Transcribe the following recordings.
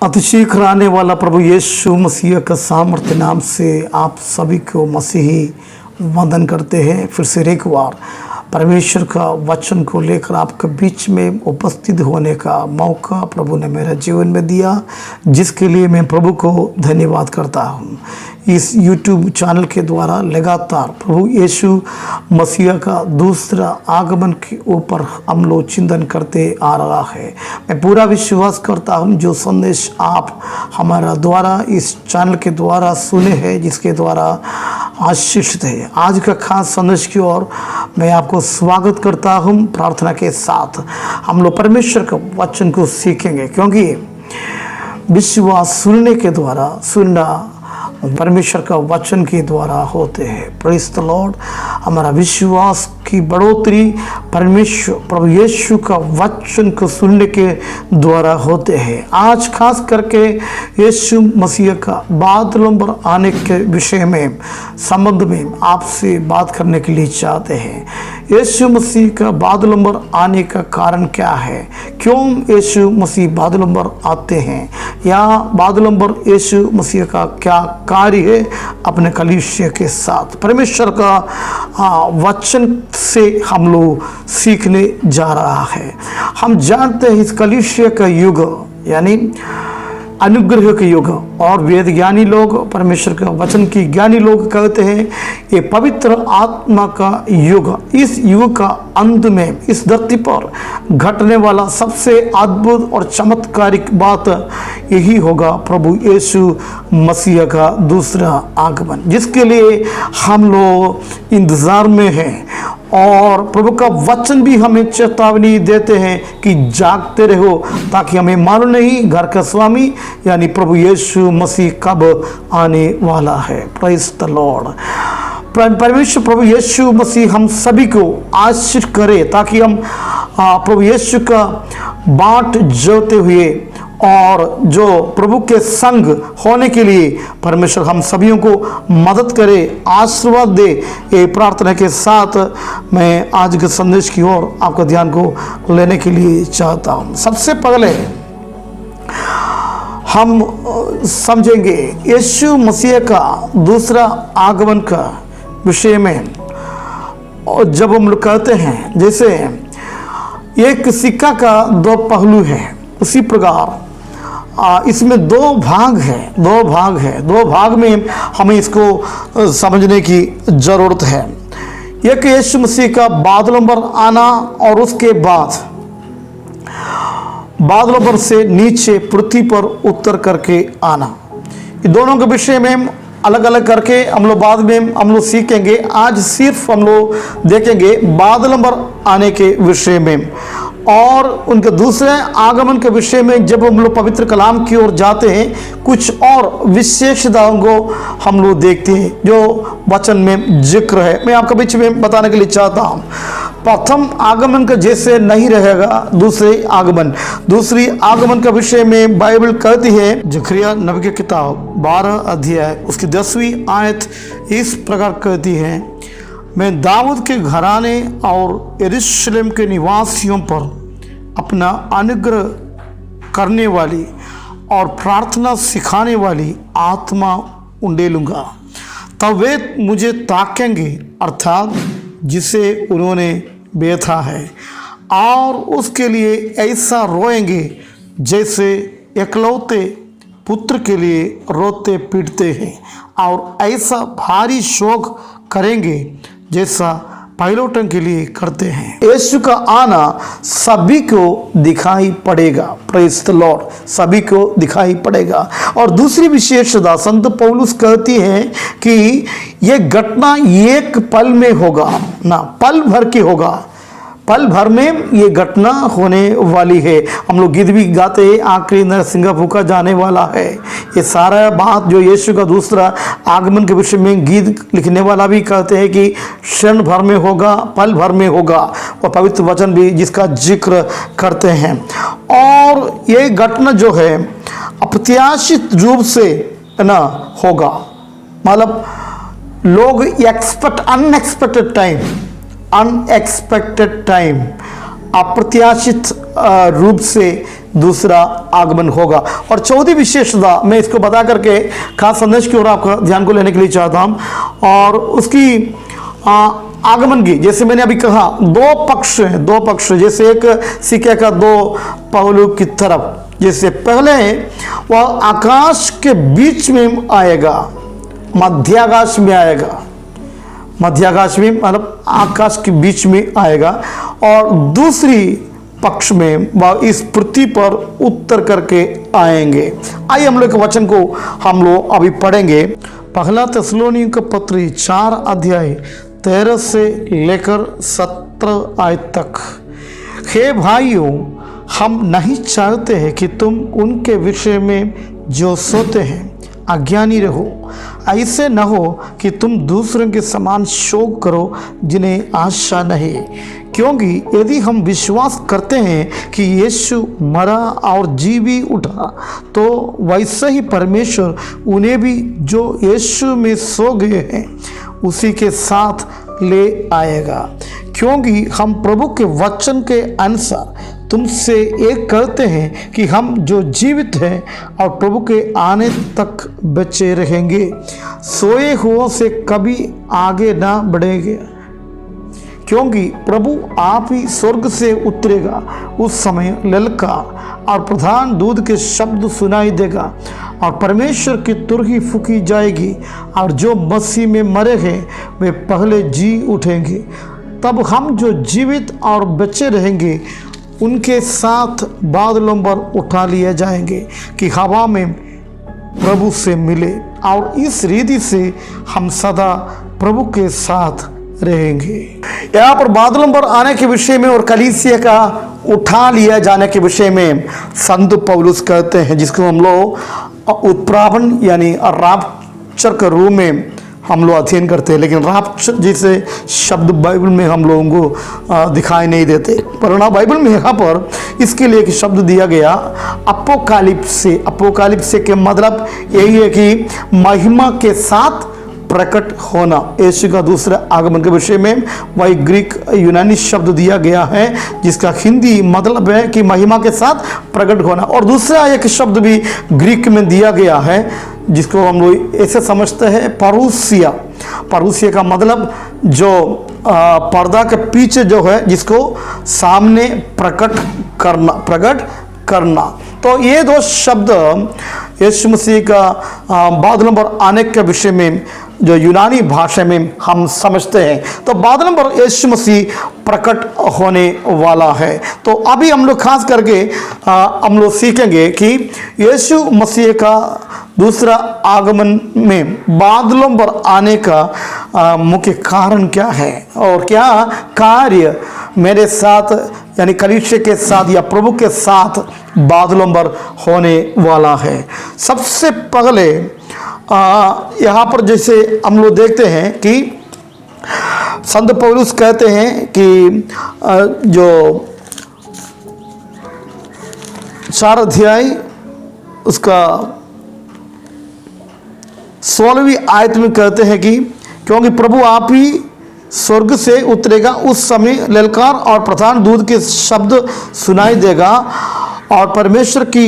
अतिशीघ्र आने वाला प्रभु यीशु मसीह का सामर्थ्य नाम से आप सभी को मसीही वंदन करते हैं। फिर से एक बार परमेश्वर का वचन को लेकर आपके बीच में उपस्थित होने का मौका प्रभु ने मेरे जीवन में दिया, जिसके लिए मैं प्रभु को धन्यवाद करता हूँ। इस YouTube चैनल के द्वारा लगातार प्रभु यीशु मसीह का दूसरा आगमन के ऊपर हम लोग चिंतन करते आ रहा है। मैं पूरा विश्वास करता हूँ जो संदेश आप हमारा द्वारा इस चैनल के द्वारा सुने हैं, जिसके द्वारा आशीषित है। आज का खास संदेश की ओर मैं आपको स्वागत करता हूँ। प्रार्थना के साथ हम लोग परमेश्वर के वचन को सीखेंगे, क्योंकि विश्वास सुनने के द्वारा, सुनना परमेश्वर का वचन के द्वारा होते हैं। Praise the Lord. हमारा विश्वास की बढ़ोतरी परमेश्वर प्रभु यीशु का वचन को सुनने के द्वारा होते हैं। आज खास करके यीशु मसीह का बादलों पर आने के विषय में संबंध में आपसे बात करने के लिए चाहते हैं। यीशु मसीह का बादलों पर आने का कारण क्या है? क्यों यीशु मसीह बादलों पर आते हैं, या बादलों पर यीशु मसीह का क्या कार्य है अपने कलीसिया के साथ? परमेश्वर का वचन से हम लोग सीखने जा रहा है। हम जानते हैं इस कलीसिया का युग यानी अनुग्रह के युग, और वेद ज्ञानी लोग, परमेश्वर के वचन की ज्ञानी लोग कहते हैं ये पवित्र आत्मा का युग। इस युग का अंत में इस धरती पर घटने वाला सबसे अद्भुत और चमत्कारिक बात यही होगा, प्रभु यीशु मसीह का दूसरा आगमन, जिसके लिए हम लोग इंतज़ार में हैं। और प्रभु का वचन भी हमें चेतावनी देते हैं कि जागते रहो, ताकि हमें मालूम नहीं घर का स्वामी यानी प्रभु यीशु मसीह कब आने वाला है। Praise the Lord. परमेश्वर प्रभु यीशु मसीह हम सभी को आशीष करे, ताकि हम प्रभु यीशु का बाट जोते हुए और जो प्रभु के संग होने के लिए परमेश्वर हम सभी को मदद करे, आशीर्वाद दे। ये प्रार्थना के साथ मैं आज के संदेश की ओर आपका ध्यान को लेने के लिए चाहता हूँ। सबसे पहले हम समझेंगे यीशु मसीह का दूसरा आगमन का विषय में। और जब हम लोग कहते हैं जैसे एक सिक्का का दो पहलू है, उसी प्रकार इसमें दो भाग है। दो भाग में हमें इसको समझने की ज़रूरत है। एक यीशु मसीह का बादलों पर आना, और उसके बाद बादलों पर से नीचे पृथ्वी पर उतर करके आना। ये दोनों के विषय में अलग अलग करके हम लोग बाद में हम लोग सीखेंगे। आज सिर्फ हम लोग देखेंगे बादलों पर आने के विषय में, और उनके दूसरे आगमन के विषय में जब हम लोग पवित्र कलाम की ओर जाते हैं, कुछ और विशेषताओं को हम लोग देखते हैं जो वचन में जिक्र है। मैं आपके बीच में बताने के लिए चाहता हूँ। प्रथम आगमन का जैसे नहीं रहेगा दूसरी आगमन का विषय में बाइबल कहती है, जकरिया नबी की किताब 12 अध्याय उसकी 10वीं आयत इस प्रकार कहती है, मैं दाऊद के घराने और यरूशलेम के निवासियों पर अपना अनुग्रह करने वाली और प्रार्थना सिखाने वाली आत्मा उंडेलूँगा। तब वे मुझे ताकेंगे, अर्थात जिसे उन्होंने बेथा है, और उसके लिए ऐसा रोएंगे जैसे एकलौते पुत्र के लिए रोते पीटते हैं, और ऐसा भारी शोक करेंगे जैसा पायलटों के लिए करते हैं। यीशु का आना सभी को दिखाई पड़ेगा। Praise the Lord. सभी को दिखाई पड़ेगा। और दूसरी विशेषता संत पौलुस कहती है कि यह घटना एक पल में होगा, ना पल भर के होगा। पल भर में ये घटना होने वाली है। हम लोग गीत भी गाते हैं, आखिरी नरसिंगा फूका जाने वाला है। ये सारा बात जो यीशु का दूसरा आगमन के विषय में गीत लिखने वाला भी कहते हैं कि क्षण भर में होगा, पल भर में होगा, और पवित्र वचन भी जिसका जिक्र करते हैं। और ये घटना जो है अप्रत्याशित रूप से ना होगा, मतलब लोग अनएक्सपेक्टेड टाइम, अप्रत्याशित रूप से दूसरा आगमन होगा। और चौथी विशेषता मैं इसको बता करके खास संदेश की ओर आपका ध्यान को लेने के लिए चाहता हूँ, और उसकी आगमन की, जैसे मैंने अभी कहा, दो पक्ष हैं, दो पक्ष, जैसे एक सिक्के का दो पहलू की तरफ। जैसे पहले वह आकाश के बीच में आएगा, मध्याकाश में आएगा, मध्याकाश में मतलब आकाश के बीच में आएगा, और दूसरी पक्ष में वह इस पृथ्वी पर उत्तर करके आएंगे। आइए हम लोग के वचन को हम लोग अभी पढ़ेंगे। पहला थिस्सलुनीकियों का पत्री 4 अध्याय 13 से लेकर 17 आयत तक। हे भाइयों, हम नहीं चाहते हैं कि तुम उनके विषय में जो सोते हैं अज्ञानी रहो। ऐसे न हो कि तुम दूसरों के समान शोक करो जिन्हें आशा नहीं, क्योंकि यदि हम विश्वास करते हैं कि यीशु मरा और जी भी उठा, तो वैसे ही परमेश्वर उन्हें भी जो यीशु में सो गए हैं उसी के साथ ले आएगा। क्योंकि हम प्रभु के वचन के अनुसार तुमसे एक करते हैं कि हम जो जीवित हैं और प्रभु के आने तक बचे रहेंगे, सोए हुओं से कभी आगे ना बढ़ेंगे। क्योंकि प्रभु आप ही स्वर्ग से उतरेगा, उस समय ललकार और प्रधान दूत के शब्द सुनाई देगा, और परमेश्वर की तुरही फूकी जाएगी, और जो मसीह में मरे हैं वे पहले जी उठेंगे। तब हम जो जीवित और बचे रहेंगे उनके साथ बादलों पर उठा लिए जाएंगे कि हवा में प्रभु से मिले, और इस रीति से हम सदा प्रभु के साथ रहेंगे। यहाँ पर बादलों पर आने के विषय में और कलीसिया का उठा लिया जाने के विषय में संत पौलुस कहते हैं, जिसको हम लोग उत्प्रावन यानी राप्चर के रूप में हम लोग अध्ययन करते हैं। लेकिन राप्चर जैसे शब्द बाइबल में हम लोगों को दिखाई नहीं देते, पर बाइबल में यहाँ पर इसके लिए एक शब्द दिया गया अपोकालिप्से। अपोकालिप्से के मतलब यही है कि महिमा के साथ प्रकट होना। यीशु का दूसरा आगमन के विषय में वही ग्रीक यूनानी शब्द दिया गया है, जिसका हिंदी मतलब है कि महिमा के साथ प्रकट होना। और दूसरा एक शब्द भी ग्रीक में दिया गया है, जिसको हम लोग ऐसे समझते हैं परूसिया। परूसिया का मतलब जो पर्दा के पीछे जो है, जिसको सामने प्रकट करना। तो ये दो शब्द यीशु मसीह का बादलों पर आने के विषय में जो यूनानी भाषा में हम समझते हैं। तो बादलों पर यीशु मसीह प्रकट होने वाला है। तो अभी हम लोग खास करके हम लोग सीखेंगे कि यीशु मसीह का दूसरा आगमन में बादलों पर आने का मुख्य कारण क्या है, और क्या कार्य मेरे साथ यानी कलीसिया के साथ या प्रभु के साथ बादलों पर होने वाला है। सबसे पहले यहाँ पर जैसे हम लोग देखते हैं कि संत पौलुस कहते हैं कि जो 4 अध्याय उसका 16वीं आयत में कहते हैं कि क्योंकि प्रभु आप ही स्वर्ग से उतरेगा, उस समय ललकार और प्रधान दूत के शब्द सुनाई देगा, और परमेश्वर की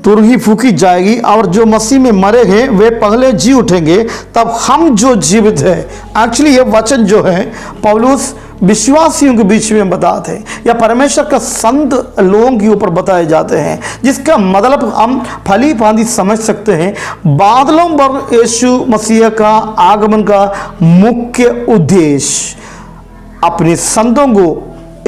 तुरही फूकी जाएगी, और जो मसीह में मरे हैं वे पहले जी उठेंगे, तब हम जो जीवित है। एक्चुअली ये वचन जो है पौलुस विश्वासियों के बीच में बताते हैं, या परमेश्वर का संत लोगों के ऊपर बताए जाते हैं, जिसका मतलब हम भली भांति समझ सकते हैं। बादलों पर यीशु मसीह का आगमन का मुख्य उद्देश्य अपने संतों को,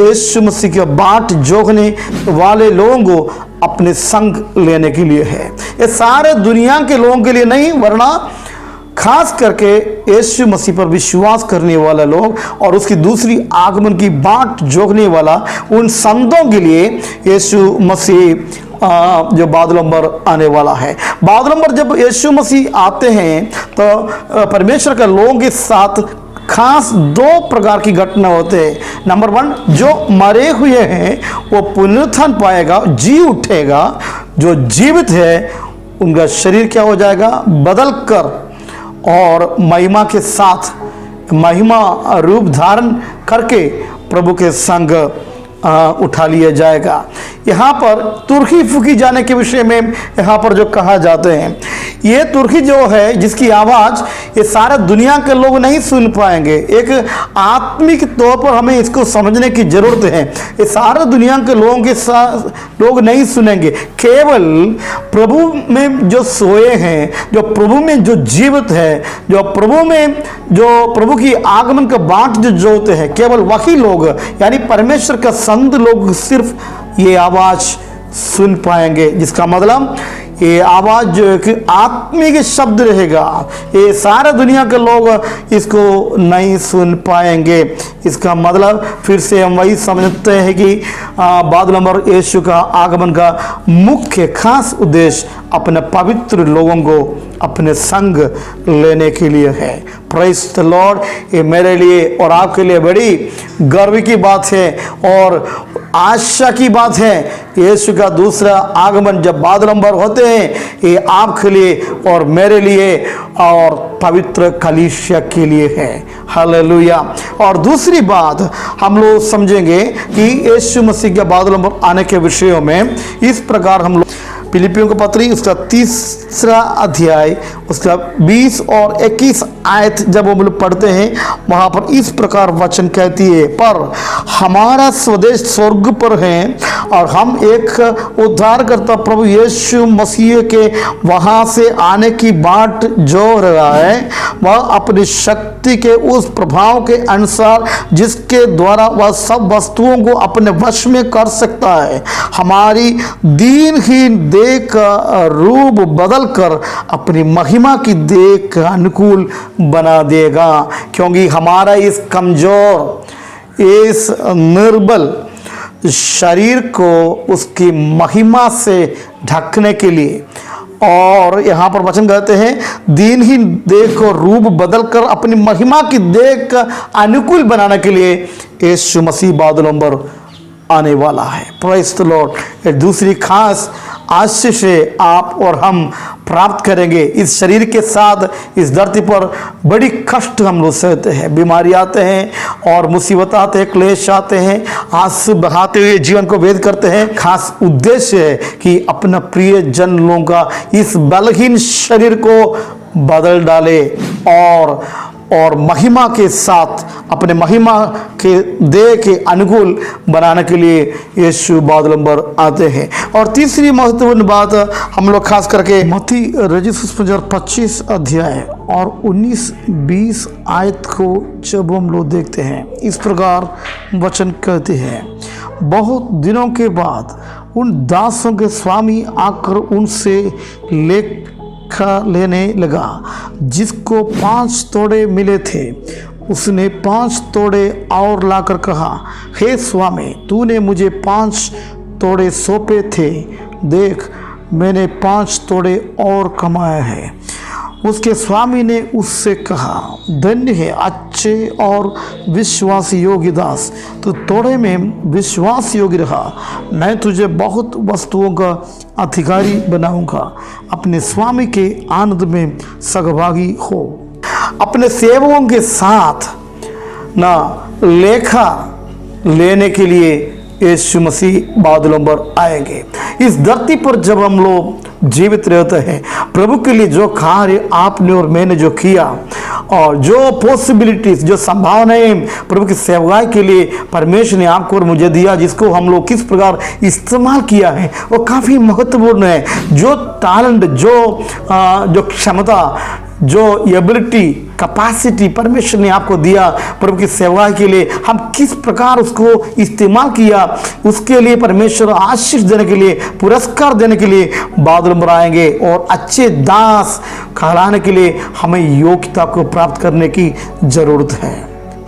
यीशु मसीह के बाट जोखने वाले लोगों को अपने संग लेने के लिए है। ये सारे दुनिया के लोगों के लिए नहीं, वरना खास करके यीशु मसीह पर विश्वास करने वाला लोग और उसकी दूसरी आगमन की बाट जोखने वाला उन संतों के लिए यीशु मसीह जो बादलों पर आने वाला है। बादलों पर जब यीशु मसीह आते हैं तो परमेश्वर के लोगों के साथ खास 2 प्रकार की घटना होते हैं। नंबर 1, जो मरे हुए हैं वो पुनरुत्थान पाएगा, जी उठेगा। जो जीवित है उनका शरीर क्या हो जाएगा, बदल कर और महिमा के साथ महिमा रूप धारण करके प्रभु के संग उठा लिया जाएगा। यहाँ पर तुर्की फूकी जाने के विषय में यहाँ पर जो कहा जाते हैं, ये तुर्की जो है जिसकी आवाज़ ये सारा दुनिया के लोग नहीं सुन पाएंगे। एक आत्मिक तौर पर हमें इसको समझने की ज़रूरत है। ये सारा दुनिया के लोगों के साथ लोग नहीं सुनेंगे। केवल प्रभु में जो सोए हैं, जो प्रभु में जो जीवित है, जो प्रभु की आगमन का बाट जो जोते हैं, केवल वही लोग यानी परमेश्वर का संत लोग सिर्फ ये आवाज़ सुन पाएंगे। जिसका मतलब ये आवाज़ जो एक आत्मिक शब्द रहेगा, ये सारा दुनिया के लोग इसको नहीं सुन पाएंगे। इसका मतलब फिर से हम वही समझते हैं कि बाद नंबर यीशु का आगमन का मुख्य खास उद्देश्य अपने पवित्र लोगों को अपने संग लेने के लिए है। Praise the Lord. ये मेरे लिए और आपके लिए बड़ी गर्व की बात है और आशा की बात है। यीशु का दूसरा आगमन जब बाद नंबर होते हैं, ये आपके लिए और मेरे लिए और पवित्र कलीसिया के लिए है। हालेलुया। और दूसरी बात हम लोग समझेंगे कि यीशु मसीह के बाद नंबर आने के विषयों में इस प्रकार हम लोग फिलिपियों का पत्री उसका 3 अध्याय उसका 20 और 21 आयत जब हम लोग पढ़ते हैं, वहाँ पर इस प्रकार वचन कहती है, पर हमारा स्वदेश स्वर्ग पर है और हम एक उद्धारकर्ता प्रभु यीशु मसीह के वहाँ से आने की बाट जो रहा है, वह अपनी शक्ति के उस प्रभाव के अनुसार जिसके द्वारा वह सब वस्तुओं को अपने वश में कर सकता है, हमारी दीनहीन देह का रूप बदल कर अपनी महिमा की देह का अनुकूल बना देगा। क्योंकि हमारा इस कमजोर, इस निर्बल शरीर को उसकी महिमा से ढकने के लिए, और यहाँ पर वचन कहते हैं दीनहीन देह को रूप बदल कर अपनी महिमा की देह का अनुकूल बनाने के लिए यीशु मसीह बादलों पर आने वाला है। Praise the Lord. एक दूसरी खास आशीष आप और हम प्राप्त करेंगे। इस शरीर के साथ इस धरती पर बड़ी कष्ट हम लोग सहते हैं, बीमारी आते हैं और मुसीबत आते हैं, क्लेश आते हैं, आंसू बहाते हुए जीवन को वेद करते हैं। खास उद्देश्य है कि अपना प्रिय जन लोगों का इस बलहीन शरीर को बदल डाले और महिमा के साथ अपने महिमा के देह के अनुकूल बनाने के लिए यीशु बादलों पर आते हैं। और तीसरी महत्वपूर्ण बात हम लोग खास करके मत्ती रजिस्टर 25 अध्याय और 19-20 आयत को जब हम लोग देखते हैं, इस प्रकार वचन कहते हैं, बहुत दिनों के बाद उन दासों के स्वामी आकर उनसे लेने लगा। जिसको 5 तोड़े मिले थे उसने 5 तोड़े और लाकर कहा, हे स्वामी, तूने मुझे 5 तोड़े सौंपे थे, देख मैंने 5 तोड़े और कमाया है। उसके स्वामी ने उससे कहा, धन्य है अच्छे और विश्वास योग्य दास, तो थोड़े में विश्वास योग्य रहा, मैं तुझे बहुत वस्तुओं का अधिकारी बनाऊंगा। अपने स्वामी के आनंद में सहभागी हो। अपने सेवकों के साथ ना लेखा लेने के लिए यीशु मसीह बादलों पर आएंगे। इस धरती पर जब हम लोग जीवित रहते हैं, प्रभु के लिए जो कार्य आपने और मैंने जो किया और जो पॉसिबिलिटीज, जो संभावनाएं प्रभु की सेवाएं के लिए परमेश्वर ने आपको और मुझे दिया, जिसको हम लोग किस प्रकार इस्तेमाल किया है, वो काफ़ी महत्वपूर्ण है। जो टैलेंट, जो क्षमता, जो एबिलिटी, कैपेसिटी परमेश्वर ने आपको दिया प्रभु की सेवा के लिए, हम किस प्रकार उसको इस्तेमाल किया, उसके लिए परमेश्वर आशीष देने के लिए, पुरस्कार देने के लिए बादल पर आएंगे और अच्छे दास कहलाने के लिए हमें योग्यता को प्राप्त करने की जरूरत है।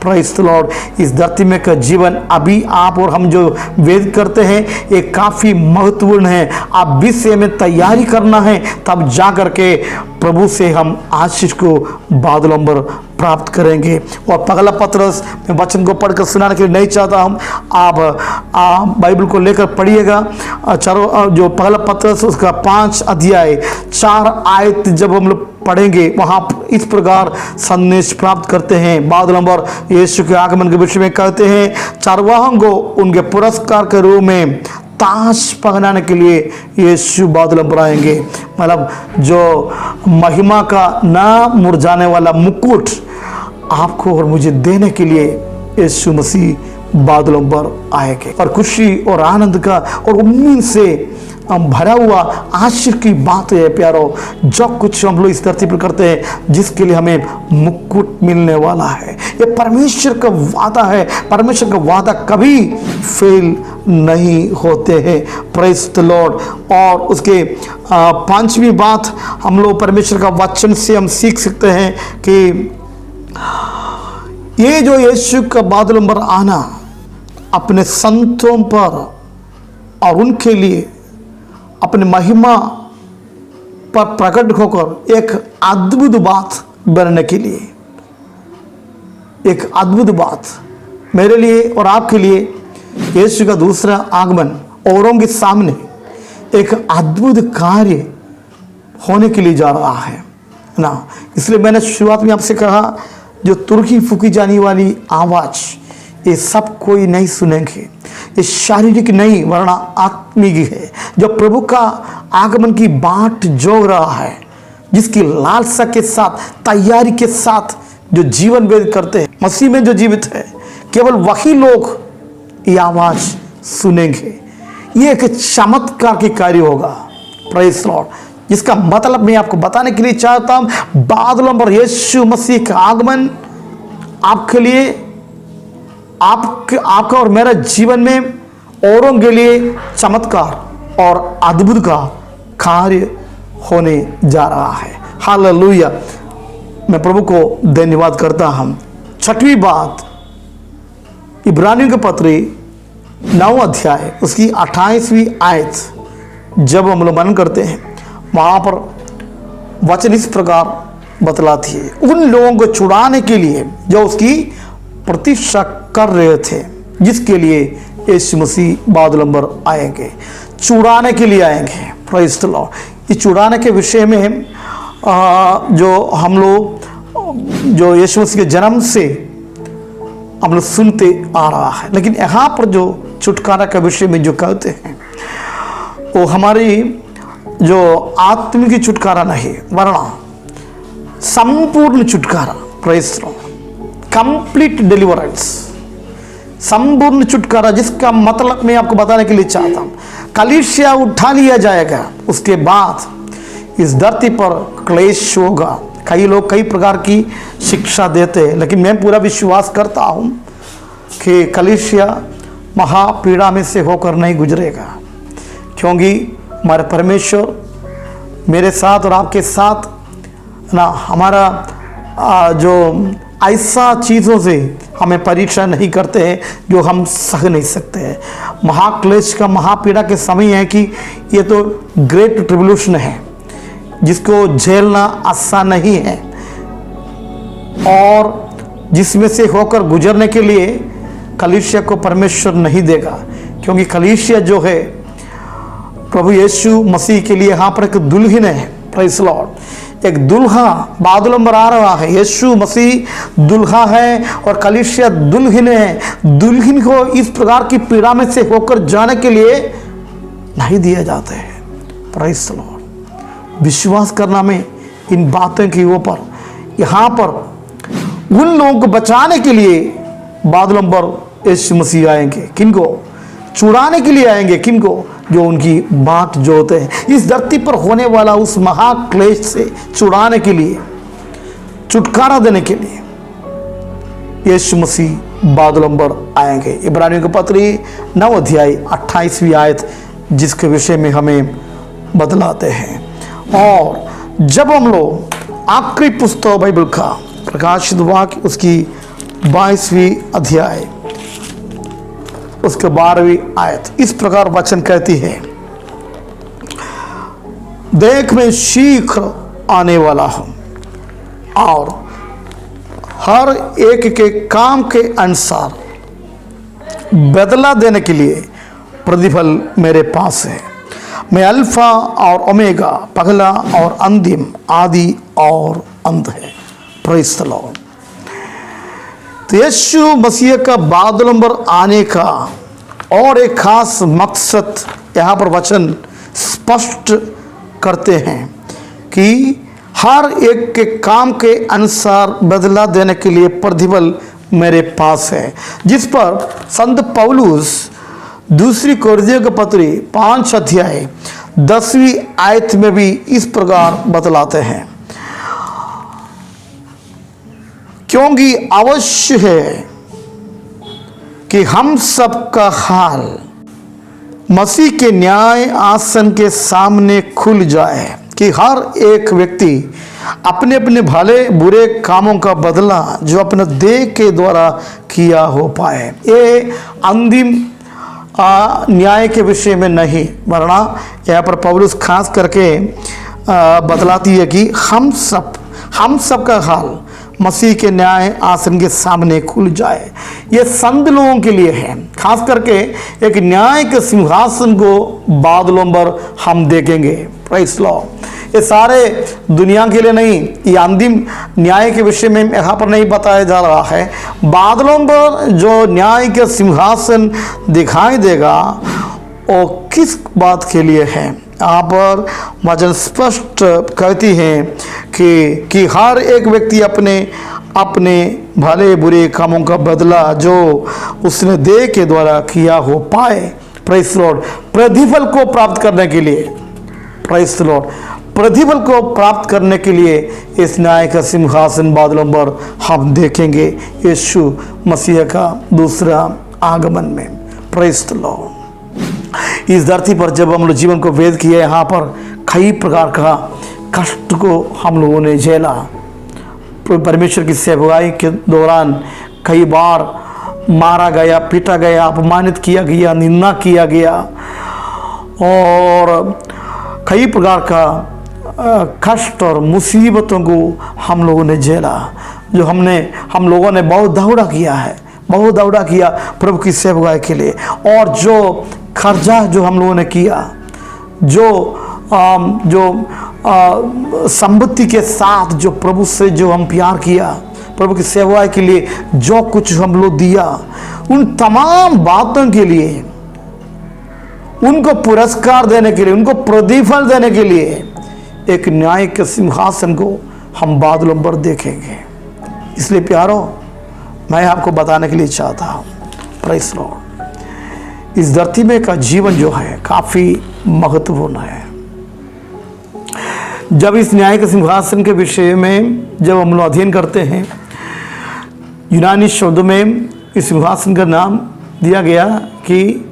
Praise the Lord. इस धरती में का जीवन अभी आप और हम जो वेद करते हैं ये काफ़ी महत्वपूर्ण है। आप विषय में तैयारी करना है, तब जा कर के प्रभु से हम आशीष को बादलों पर प्राप्त करेंगे। और पगला पत्रस में वचन को पढ़कर सुनाने के लिए नहीं चाहता हूँ, आप बाइबल को लेकर पढ़िएगा। चारों जो पगला पत्रस उसका 5 अध्याय 4 आयत जब हम लोग पढ़ेंगे वहाँ इस प्रकार संदेश प्राप्त करते हैं। बादल नंबर यीशु के आगमन के विषय में कहते हैं चरवाहों को उनके पुरस्कार के रूप में ताज पहनाने के लिए यीशु बादल पर आएंगे। मतलब जो महिमा का ना मुरझाने वाला मुकुट आपको और मुझे देने के लिए यीशु मसीह बादलों पर आएंगे। और खुशी और आनंद का और उम्मीद से भरा हुआ आश्चर्य की बात है प्यारो, जो कुछ हम लोग इस धरती पर करते हैं जिसके लिए हमें मुकुट मिलने वाला है। ये परमेश्वर का वादा है। परमेश्वर का वादा कभी फेल नहीं होते हैं। Praise the Lord. और उसके पांचवी बात हम लोग परमेश्वर का वचन से हम सीख सकते हैं कि ये जो यीशु का बादलों पर आना अपने संतों पर और उनके लिए अपने महिमा पर प्रकट होकर एक अद्भुत बात बनने के लिए, एक अद्भुत बात मेरे लिए और आपके लिए यीशु का दूसरा आगमन औरों के सामने एक अद्भुत कार्य होने के लिए जा रहा है ना। इसलिए मैंने शुरुआत में आपसे कहा जो तुर्की फूकी जाने वाली आवाज़ ये सब कोई नहीं सुनेंगे। ये शारीरिक नहीं वरना आत्मिक है। जो प्रभु का आगमन की बाट जोग रहा है, जिसकी लालसा के साथ तैयारी के साथ जो जीवन व्यतीत करते हैं, मसीह में जो जीवित है, केवल वही लोग ये आवाज़ सुनेंगे। ये एक चमत्कार के कार्य होगा। Praise the Lord. जिसका मतलब मैं आपको बताने के लिए चाहता हूं, बादलों पर यीशु मसीह का आगमन आपके लिए, आपका और मेरा जीवन में औरों के लिए चमत्कार और अद्भुत का कार्य होने जा रहा है। हालेलुया। मैं प्रभु को धन्यवाद करता हूं। छठवीं बात, इब्रानियों के पत्री 9 अध्याय उसकी 28वीं आयत जब हम लोग मनन करते हैं, वहाँ पर वचन इस प्रकार बतलाती है, उन लोगों को छुड़ाने के लिए जो उसकी प्रतीक्षा कर रहे थे, जिसके लिए यीशु मसीह बादलों पर आएंगे, छुड़ाने के लिए आएंगे। Praise the Lord. इस छुड़ाने के विषय में जो हम लोग जो यीशु मसीह के जन्म से हम लोग सुनते आ रहा है, लेकिन यहाँ पर जो छुटकारा के विषय में जो कहते हैं वो हमारी जो आत्मिक छुटकारा नहीं वरना संपूर्ण छुटकारा। Praise the Lord. Complete deliverance, संपूर्ण छुटकारा, जिसका मतलब मैं आपको बताने के लिए चाहता हूँ। कलीसिया उठा लिया जाएगा, उसके बाद इस धरती पर क्लेश होगा। कई लोग कई प्रकार की शिक्षा देते हैं, लेकिन मैं पूरा विश्वास करता हूँ कि कलीसिया महापीड़ा में से होकर नहीं गुजरेगा, क्योंकि हमारे परमेश्वर मेरे साथ और आपके साथ ना, हमारा जो ऐसा चीज़ों से हमें परीक्षा नहीं करते हैं जो हम सह नहीं सकते हैं। महाक्लेश का महापीड़ा के समय है कि ये तो ग्रेट ट्रिब्यूलेशन है, जिसको झेलना आसान नहीं है और जिसमें से होकर गुजरने के लिए कलीसिया को परमेश्वर नहीं देगा, क्योंकि कलीसिया जो है प्रभु यीशु मसीह के लिए यहाँ पर एक दुल्हन है। Praise the Lord. एक दुल्हा बादलों पर आ रहा है। यीशु मसीह दुल्हा है और कलीसिया दुल्हन है। दुल्हन को इस प्रकार की पीड़ा में से होकर जाने के लिए नहीं दिया जाता है। Praise the Lord. विश्वास करना में इन बातों के ऊपर यहाँ पर उन लोगों को बचाने के लिए बादलों पर यीशु मसीह आएंगे। किनको? छुड़ाने के लिए आएंगे। किनको? जो उनकी बाट जोते हैं। इस धरती पर होने वाला उस महाक्लेश से छुड़ाने के लिए, छुटकारा देने के लिए यीशु मसीह बादलों पर आएंगे। इब्रानियों के पत्री 9 अध्याय 28वीं आयत जिसके विषय में हमें बतलाते हैं। और जब हम लोग आखिरी पुस्तक बाइबल का प्रकाशित वाक्य उसकी 22वीं अध्याय उसके 12वीं आयत इस प्रकार वचन कहती है, देख मैं शीघ्र आने वाला हूं और हर एक के काम के अनुसार बदला देने के लिए प्रतिफल मेरे पास है। मैं अल्फा और ओमेगा, पहला और अंतिम, आदि और अंत है। Praise the Lord. तो यीशु मसीह का बादलों आने का और एक खास मकसद यहाँ पर वचन स्पष्ट करते हैं कि हर एक के काम के अनुसार बदला देने के लिए प्रतिफल मेरे पास है, जिस पर संत पौलुस दूसरी कोरिन्थियों के पत्री 5 अध्याय 10वीं आयत में भी इस प्रकार बतलाते हैं, क्योंकि अवश्य है कि हम सब का हाल मसीह के न्याय आसन के सामने खुल जाए कि हर एक व्यक्ति अपने अपने भले बुरे कामों का बदला जो अपने देह के द्वारा किया हो पाए। ये अंतिम न्याय के विषय में नहीं, वरना यहाँ पर पौलुस खास करके बतलाती है कि हम सब का हाल मसीह के न्याय आसन के सामने खुल जाए। ये संत लोगों के लिए है, खास करके एक न्याय के सिंहासन को बादलों पर हम देखेंगे। Praise the Lord. ये सारे दुनिया के लिए नहीं, ये अंतिम न्याय के विषय में यहाँ पर नहीं बताया जा रहा है। बादलों पर जो न्याय का सिंहासन दिखाई देगा वो किस बात के लिए है? यहाँ पर वचन स्पष्ट कहती हैं कि हर एक व्यक्ति अपने अपने भले बुरे कामों का बदला जो उसने देह के द्वारा किया हो पाए। Praise the Lord. प्रतिफल को प्राप्त करने के लिए, प्रेज़ द लॉर्ड, प्रतिफल को प्राप्त करने के लिए इस न्याय का सिंहासन बादलों पर हम देखेंगे यीशु मसीह का दूसरा आगमन में। Praise the Lord. इस धरती पर जब हम लोग जीवन को वेद किए, यहाँ पर कई प्रकार का कष्ट को हम लोगों ने झेला। परमेश्वर की सेवकाई के दौरान कई बार मारा गया, पीटा गया, अपमानित किया गया, निंदा किया गया और कई प्रकार का कष्ट और मुसीबतों को हम लोगों ने झेला। जो हम लोगों ने बहुत दौड़ा किया है, बहुत दौड़ा किया प्रभु की सेवकाई के लिए। और जो खर्चा जो हम लोगों ने किया, जो संपत्ति के साथ जो प्रभु से जो हम प्यार किया, प्रभु की सेवा के लिए जो कुछ हम लोग दिया, उन तमाम बातों के लिए, उनको पुरस्कार देने के लिए, उनको प्रतिफल देने के लिए एक न्याय के सिंहासन को हम बादलों पर देखेंगे। इसलिए प्यारो, मैं आपको बताने के लिए चाहता हूँ, प्रेज़ द लॉर्ड, इस धरती में का जीवन जो है काफ़ी महत्वपूर्ण है। जब इस न्याय के सिंहासन के विषय में जब हम लोग अध्ययन करते हैं, यूनानी शब्दों में इस सिंहासन का नाम दिया गया कि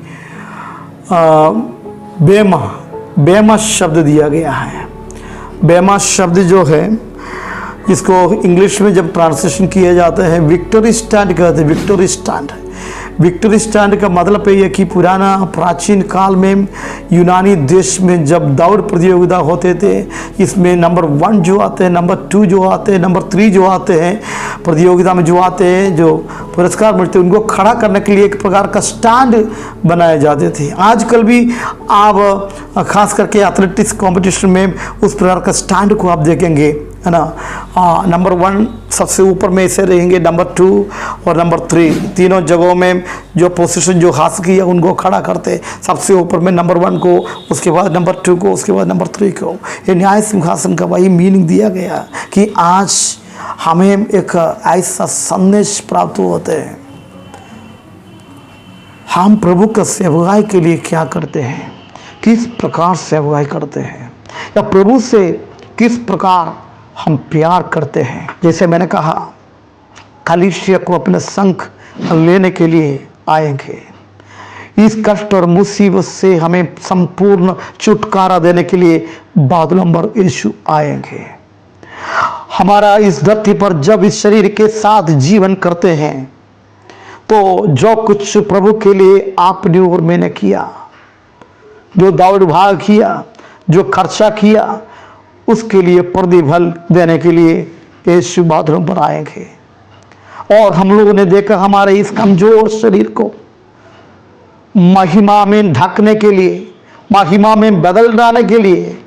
बेमा शब्द दिया गया है। बेमा शब्द जो है, जिसको इंग्लिश में जब ट्रांसलेशन किया जाता है विक्टोरी स्टैंड कहते हैं। विक्टोरी स्टैंड, विक्टोरी स्टैंड का मतलब है कि पुराना प्राचीन काल में यूनानी देश में जब दौड़ प्रतियोगिता होते थे, इसमें नंबर 1 जो आते हैं, नंबर 2 जो आते हैं, नंबर 3 जो आते हैं, प्रतियोगिता में जो आते हैं, जो पुरस्कार मिलते हैं, उनको खड़ा करने के लिए एक प्रकार का स्टैंड बनाए जाते थे। आजकल भी आप खास करके एथलेटिक्स कंपटीशन में उस प्रकार का स्टैंड को आप देखेंगे, है ना। नंबर 1 सबसे ऊपर में ऐसे रहेंगे, नंबर 2 और नंबर 3 तीनों जगहों में जो पोजीशन जो हासिल किया उनको खड़ा करते, सबसे ऊपर में नंबर 1 को, उसके बाद नंबर 2 को, उसके बाद नंबर 3 को। ये न्याय सिंहासन का वही मीनिंग दिया गया कि आज हमें एक ऐसा संदेश प्राप्त होते हैं, हम प्रभु का सेवकाई के लिए क्या करते हैं, किस प्रकार सेवकाई करते हैं, या प्रभु से किस प्रकार हम प्यार करते हैं। जैसे मैंने कहा, कलीसिया को अपने संग लेने के लिए आएंगे। इस कष्ट और मुसीबत से हमें संपूर्ण छुटकारा देने के लिए बादलों पर यीशु आएंगे। हमारा इस धरती पर जब इस शरीर के साथ जीवन करते हैं, तो जो कुछ प्रभु के लिए आपने और मैंने किया, जो दौड़ भाग किया, जो खर्चा किया, उसके लिए प्रतिफल देने के लिए यीशु बादलों पर आएंगे। और हम लोगों ने देखा हमारे इस कमजोर शरीर को महिमा में ढकने के लिए, महिमा में बदल जाने के लिए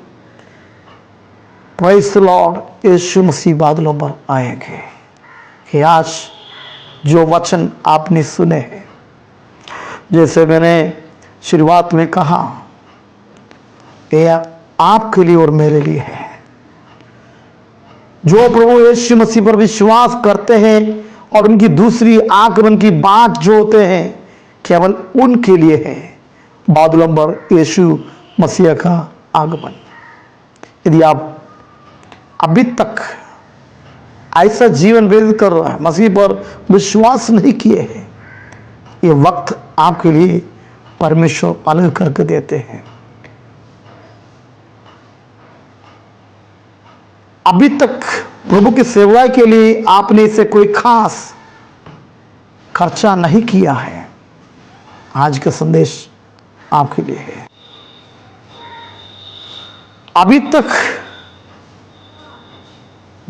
प्रेज़ द लॉर्ड यीशु मसीह बादलों पर आएंगे। कि आज जो वचन आपने सुने हैं, जैसे मैंने शुरुआत में कहा, यह आपके लिए और मेरे लिए है। जो प्रभु यीशु मसीह पर विश्वास करते हैं और उनकी दूसरी आगमन की बात जो होते हैं, केवल उनके लिए है बादलों पर यीशु मसीह का आगमन। यदि आप अभी तक ऐसा जीवन व्यतीत कर रहा है, मसीह पर विश्वास नहीं किए हैं, ये वक्त आपके लिए परमेश्वर अलग करके देते हैं। अभी तक प्रभु की सेवा के लिए आपने इसे कोई खास खर्चा नहीं किया है, आज का संदेश आपके लिए है। अभी तक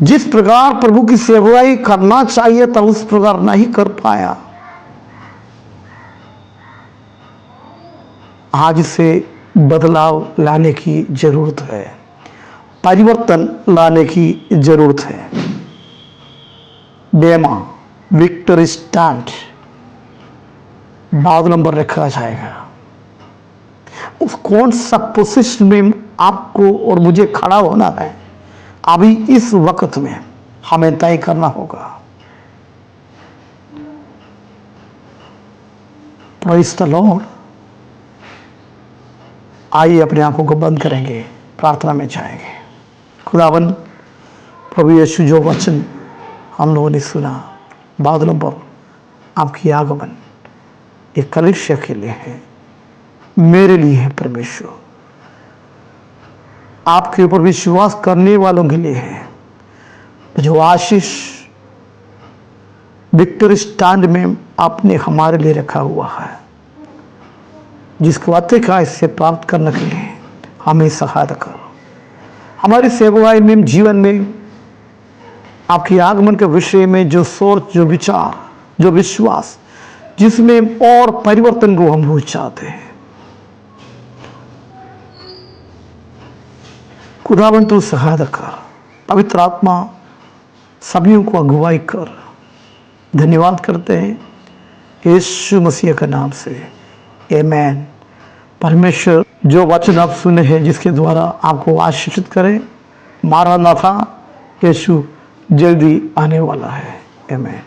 जिस प्रकार प्रभु की सेवाई करना चाहिए था उस प्रकार नहीं कर पाया, आज से बदलाव लाने की जरूरत है, परिवर्तन लाने की जरूरत है। बेमा विक्टर स्टैंड बादलों पर रखा जाएगा। उस कौन सा पोजीशन में आपको और मुझे खड़ा होना है, अभी इस वक्त में हमें तय करना होगा। Praise the Lord. आइए अपने आंखों को बंद करेंगे, प्रार्थना में जाएंगे। खुदावन प्रभु यीशु, जो वचन हम लोगों ने सुना, बादलों पर आपकी आगमन, ये कलीसिया के लिए है, मेरे लिए है परमेश्वर, आपके ऊपर विश्वास करने वालों के लिए है। जो आशीष विक्टर स्टैंड में आपने हमारे लिए रखा हुआ है, जिसको अधिकार इससे प्राप्त करने के लिए हमें सहायता करो। हमारी सेवाएं में, जीवन में आपके आगमन के विषय में जो सोच, जो विचार, जो विश्वास, जिसमें और परिवर्तन को हम चाहते हैं, खुदावन तू सहायता कर। पवित्र आत्मा सभी को अगुवाई कर। धन्यवाद करते हैं यीशु मसीह के नाम से, आमीन। परमेश्वर जो वचन आप सुने हैं, जिसके द्वारा आपको आशीषित करें। मारानाथा, यीशु जल्दी आने वाला है। आमीन।